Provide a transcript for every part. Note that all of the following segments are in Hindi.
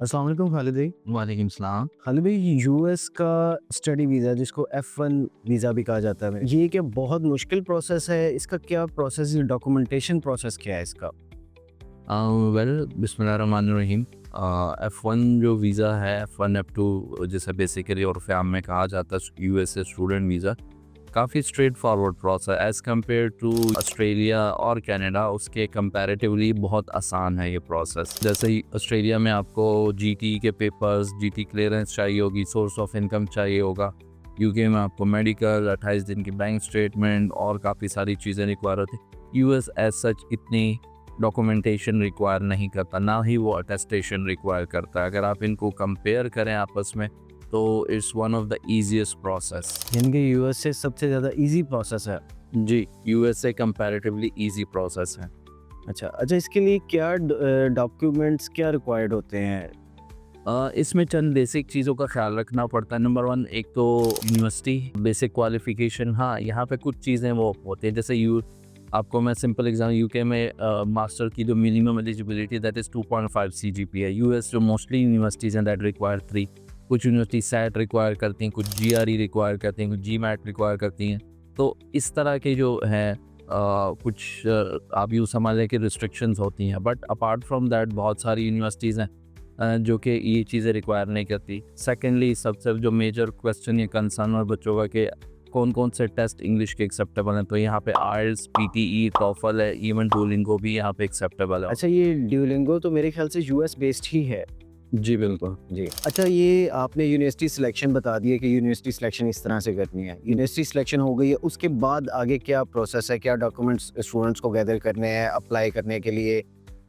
अस्सलाम वालेकुम खालिद भाई। वालेकुम सलाम। खालिद भाई, यूएस का स्टडी वीज़ा जिसको F1 वीज़ा भी कहा जाता है, ये क्या बहुत मुश्किल प्रोसेस है? इसका क्या प्रोसेस, डॉक्यूमेंटेशन प्रोसेस क्या है इसका? वेल बिस्मिल्लाहिर्रहमानिर्रहीम। F1 जो वीज़ा है, F1 F2 जिसे बेसिकली उर्फ़ आम में कहा जाता है यूएसए स्टूडेंट वीज़ा, काफ़ी straightforward process as compare to Australia और कनाडा। उसके कंपैरेटिवली बहुत आसान है ये प्रोसेस। जैसे ही ऑस्ट्रेलिया में आपको जीटी के पेपर्स, जीटी क्लियरेंस चाहिए होगी, सोर्स ऑफ इनकम चाहिए होगा। यूके में आपको मेडिकल, 28 दिन की बैंक स्टेटमेंट और काफ़ी सारी चीज़ें रिक्वायर होती। यूएस एज सच इतनी डॉक्यूमेंटेशन रिक्वायर नहीं करता, ना ही वो अटेस्टेशन रिक्वायर करता है। अगर आप इनको कंपेयर करें आपस में तो it's one of the easiest process. यानी कि यूएस से सबसे ज़्यादा ईज़ी प्रोसेस है। जी, यूएस से कंपैरेटिवली ईजी प्रोसेस है। अच्छा, इसके लिए क्या डॉक्यूमेंट्स क्या रिक्वायर्ड होते हैं? इसमें चंद बेसिक चीज़ों का ख्याल रखना पड़ता है। नंबर 1 एक तो यूनिवर्सिटी बेसिक क्वालिफ़िकेशन। हाँ, यहाँ पे कुछ चीज़ें वो होती हैं, जैसे आपको मैं सिंपल एग्जाम, यूके में मास्टर की जो minimum eligibility that is 2.5 CGPA है। यूएस जो मोस्टली यूनिवर्सिटीज़ हैं दैट रिक्वायर 3। कुछ यूनिवर्सिटी सैट रिक्वायर करती हैं, कुछ जीआरई रिक्वायर करती हैं, कुछ जीमैट रिक्वायर करती हैं। तो इस तरह के जो हैं कुछ आप यूँ समझ लें कि रिस्ट्रिक्शंस होती हैं। बट अपार्ट फ्रॉम दैट बहुत सारी यूनिवर्सिटीज़ हैं जो कि ये चीज़ें रिक्वायर नहीं करती। सेकेंडली सबसे जो मेजर क्वेश्चन या कंसर्न और बच्चों का कि कौन-कौन से टेस्ट इंग्लिश के एक्सेप्टेबल हैं, तो यहाँ पे आइल्स, पीटीई, टॉफल है, इवन डुओलिंगो भी यहाँ पे एक्सेप्टेबल है। अच्छा, ये ड्यूलिंगो तो मेरे ख्याल से यूएस बेस्ड ही है। जी, बिल्कुल। जी। अच्छा, ये आपने यूनिवर्सिटी सिलेक्शन बता दिया कि यूनिवर्सिटी सिलेक्शन इस तरह से करनी है। यूनिवर्सिटी सिलेक्शन हो गई है, उसके बाद आगे क्या प्रोसेस है? क्या डॉक्यूमेंट्स स्टूडेंट्स को गैदर करने हैं अप्लाई करने के लिए,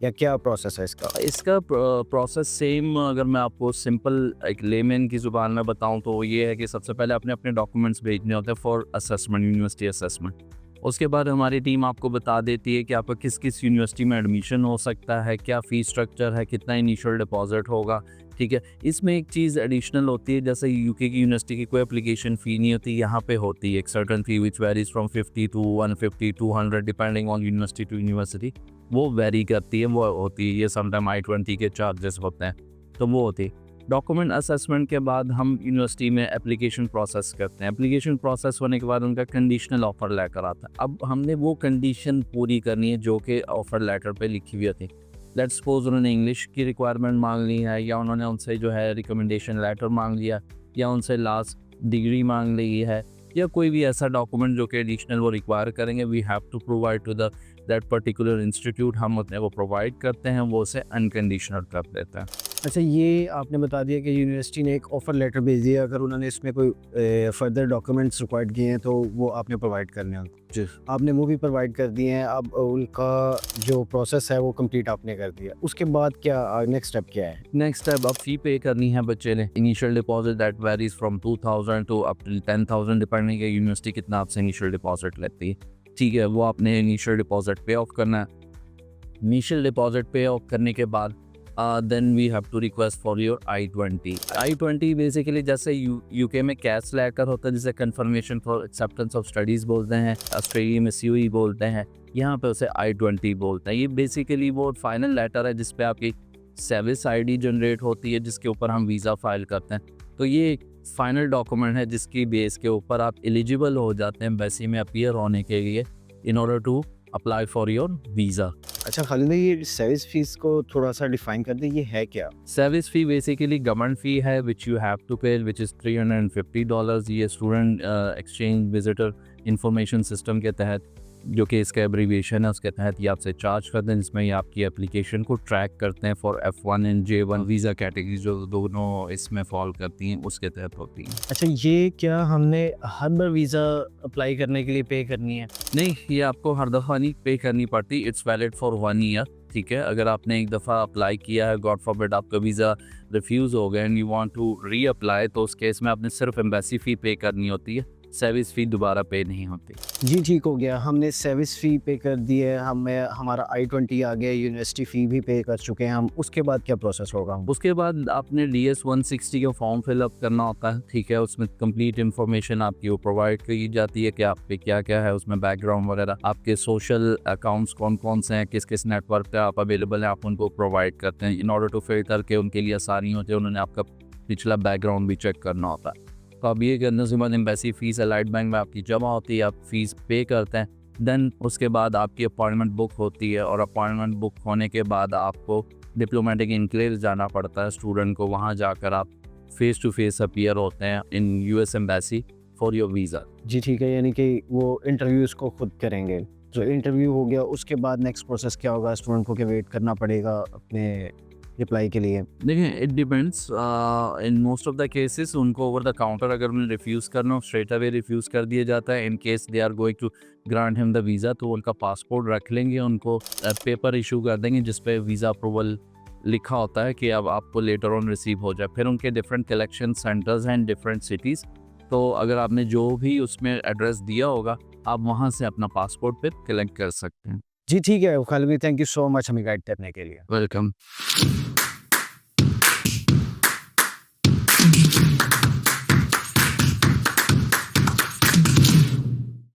या क्या प्रोसेस है इसका? इसका प्रोसेस सेम, अगर मैं आपको सिंपल एक लेमैन की ज़ुबान में बताऊँ तो ये है कि सबसे पहले आपने अपने डॉक्यूमेंट्स भेजने होते हैं फॉर असेसमेंट, यूनिवर्सिटी असेसमेंट। उसके बाद हमारी टीम आपको बता देती है कि आपका किस-किस यूनिवर्सिटी में एडमिशन हो सकता है, क्या फ़ीस स्ट्रक्चर है, कितना इनिशियल डिपॉज़िट होगा, ठीक है। इसमें एक चीज़ एडिशनल होती है, जैसे यूके की यूनिवर्सिटी की कोई एप्लीकेशन फ़ी नहीं होती, यहाँ पे होती है एक certain fee which varies from 50 to 150, 200 depending on university to university. वो वेरी करती है, वो होती है, ये समटाइम I-20 के चार्जेस होते हैं, तो वो होती है। डॉक्यूमेंट असेसमेंट के बाद हम यूनिवर्सिटी में एप्लीकेशन प्रोसेस करते हैं। एप्लीकेशन प्रोसेस होने के बाद उनका कंडीशनल ऑफ़र लेटर आता है। अब हमने वो कंडीशन पूरी करनी है जो कि ऑफ़र लेटर पे लिखी हुई होती है। लेट्स सपोज़ उन्होंने इंग्लिश की रिक्वायरमेंट मांग ली है, या उन्होंने उनसे जो है रिकमेंडेशन लेटर मांग लिया, या उनसे लास्ट डिग्री मांग ली है, या कोई भी ऐसा डॉक्यूमेंट जो कि एडिशनल वो रिक्वायर करेंगे, we have to provide to the that particular institute. हम उन्हें वो प्रोवाइड करते हैं, वो उसे अनकंडीशनल कर देते हैं। अच्छा, ये आपने बता दिया कि यूनिवर्सिटी ने एक ऑफ़र लेटर भेज दिया, अगर उन्होंने इसमें कोई फर्दर डॉक्यूमेंट्स रिक्वायर्ड किए हैं तो वो आपने प्रोवाइड करने हैं उनको। जी। आपने वो भी प्रोवाइड कर दिए हैं, अब उनका जो प्रोसेस है वो कंप्लीट आपने कर दिया। उसके बाद क्या नेक्स्ट स्टेप क्या है? नेक्स्ट स्टेप, अब फ़ी पे करनी है बच्चे ने। Initial deposit that varies from 2000 to up to 10,000 depending है यूनिवर्सिटी कितना आपसे इनिशियल डिपॉज़िट लेती है। ठीक है, वो आपने इनिशियल डिपॉज़िट पे ऑफ करना है। इनिशियल डिपॉज़िट पे ऑफ करने के बाद then we have to request for your I-20। I-20 basically जैसे यूके में कैश लेटर होता है, जिसे confirmation for acceptance of studies बोलते हैं, ऑस्ट्रेलिया में COE बोलते हैं, यहाँ पे उसे I-20 बोलते हैं। ये बेसिकली वो फाइनल लेटर है जिस पे आपकी सर्विस ID जनरेट होती है, जिसके ऊपर हम वीज़ा फाइल करते हैं। तो ये फाइनल डॉक्यूमेंट है जिसकी बेस के ऊपर आप एलिजिबल हो जाते हैं एम्बेसी में अपीयर होने के लिए in order to apply for your visa. अच्छा खालिद भाई, ये सर्विस फीस को थोड़ा-सा डिफाइन कर दें, ये है क्या? सर्विस फ़ी बेसिकली गवर्नमेंट फ़ी है विच यू हैव टू पे, विच इज़ $350। ये student exchange visitor information system के तहत, जो कि इसका एब्रीविएशन है, उसके तहत ये आपसे चार्ज करते हैं, जिसमें ये आपकी एप्लीकेशन को ट्रैक करते हैं for F1 and J1 visa category, जो दोनों इसमें फॉल करती हैं, उसके तहत होती हैं। अच्छा, ये क्या हमने हर बार वीज़ा अप्लाई करने के लिए पे करनी है? नहीं, ये आपको हर दफ़ा नहीं पे करनी पड़ती, इट्स वैलिड फॉर 1 ईयर। ठीक है, अगर आपने एक दफ़ा अप्लाई किया है, गॉड फॉरबिड आपका वीज़ा रिफ्यूज़ हो गया and you want to reapply, तो उस केस में आपने सिर्फ एम्बेसी फ़ी पे करनी होती है। सर्विस फ़ी दोबारा पे नहीं होती। जी ठीक हो गया, हमने सर्विस फ़ी पे कर दी है, हमें हमारा I-20 आ गया, यूनिवर्सिटी फ़ी भी पे कर चुके हैं हम, उसके बाद क्या प्रोसेस होगा? उसके बाद आपने DS 160 का फॉर्म फिलअप करना होता है, ठीक है। उसमें कंप्लीट इन्फॉर्मेशन आपकी वो प्रोवाइड की जाती है कि आप पे क्या क्या है, उसमें बैकग्राउंड वगैरह, आपके सोशल अकाउंट्स कौन कौन से हैं, किस किस नेटवर्क पे आप अवेलेबल हैं, आप उनको प्रोवाइड करते हैं इन ऑर्डर टू फिल्टर के उनके लिए आसानी होती है, उन्होंने आपका पिछला बैकग्राउंड भी चेक करना होता है। तो अब ये करने के बाद एम्बेसी फ़ीस अलाइड बैंक में आपकी जमा होती है, आप फ़ीस पे करते हैं। देन उसके बाद आपकी अपॉइंटमेंट बुक होती है और अपॉइंटमेंट बुक होने के बाद आपको डिप्लोमेटिक इनक्लेव जाना पड़ता है स्टूडेंट को। वहाँ जाकर आप फेस टू फेस अपीयर होते हैं in US embassy for your visa. जी ठीक है, यानी कि वो इंटरव्यूज़ को खुद करेंगे। तो इंटरव्यू हो गया, उसके बाद नेक्स्ट प्रोसेस क्या होगा? स्टूडेंट को क्या वेट करना पड़ेगा अपने रिप्लाई के लिए? देखिए, it depends in most of the cases उनको ओवर द काउंटर अगर उन्हें रिफ्यूज़ करना हो, स्ट्रेट अवे रिफ्यूज़ कर दिया जाता है। In case they are going to grant him the visa, तो उनका पासपोर्ट रख लेंगे, उनको पेपर इशू कर देंगे जिस पे वीज़ा अप्रूवल लिखा होता है कि अब आपको लेटर ऑन रिसीव हो जाए। फिर उनके डिफरेंट कलेक्शन सेंटर्स हैं इन डिफरेंट सिटीज़, तो अगर आपने जो भी उसमें एड्रेस दिया होगा, आप वहाँ से अपना पासपोर्ट फिर कलेक्ट कर सकते हैं। जी ठीक है, खालिद भाई, थैंक यू सो मच हमें गाइड करने के लिए। वेलकम।